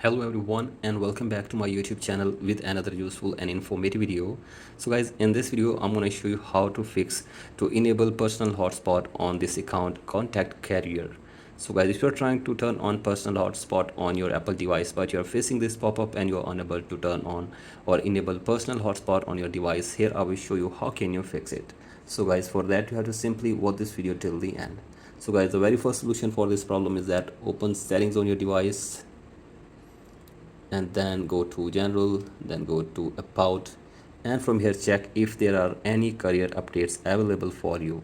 Hello everyone and welcome back to my YouTube channel with another useful and informative video. So guys, in this video I'm going to show you how to enable personal hotspot on this account contact carrier. So guys, if you're trying to turn on personal hotspot on your Apple device but you're facing this pop-up and you're unable to turn on or enable personal hotspot on your device, here I will show you how can you fix it. So guys, for that you have to simply watch this video till the end. So guys, the very first solution for this problem is that open settings on your device and then go to general, then go to about, and from here check if there are any career updates available for you.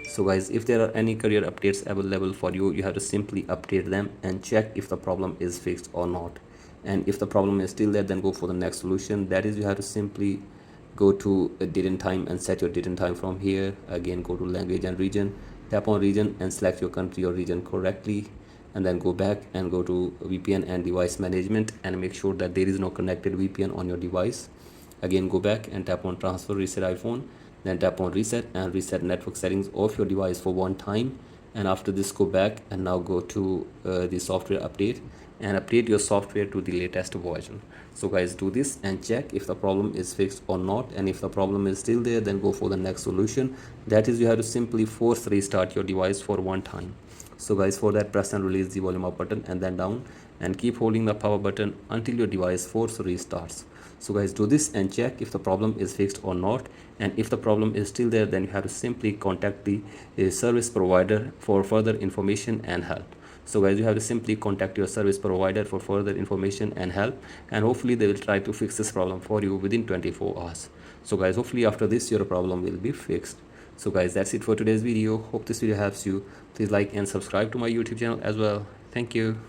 So guys, if there are any career updates available for you, you have to simply update them and check if the problem is fixed or not. And if the problem is still there, then go for the next solution, that is you have to simply go to a date and time and set your date and time. From here again, go to language and region, tap on region and select your country or region correctly, and then go back and go to VPN and device management and make sure that there is no connected VPN on your device. Again, go back and tap on transfer reset iPhone, then tap on reset and reset network settings of your device for one time. And after this, go back and now go to the software update and update your software to the latest version. So guys, do this and check if the problem is fixed or not, and if the problem is still there, then go for the next solution, that is you have to simply force restart your device for one time. So guys, for that, press and release the volume up button and then down, and keep holding the power button until your device force restarts. So guys, do this and check if the problem is fixed or not, and if the problem is still there, then you have to simply contact the service provider for further information and help. So guys, you have to simply contact your service provider for further information and help, and hopefully they will try to fix this problem for you within 24 hours. So guys, hopefully after this your problem will be fixed. So guys, that's it for today's video. Hope this video helps you. Please like and subscribe to my YouTube channel as well. Thank you.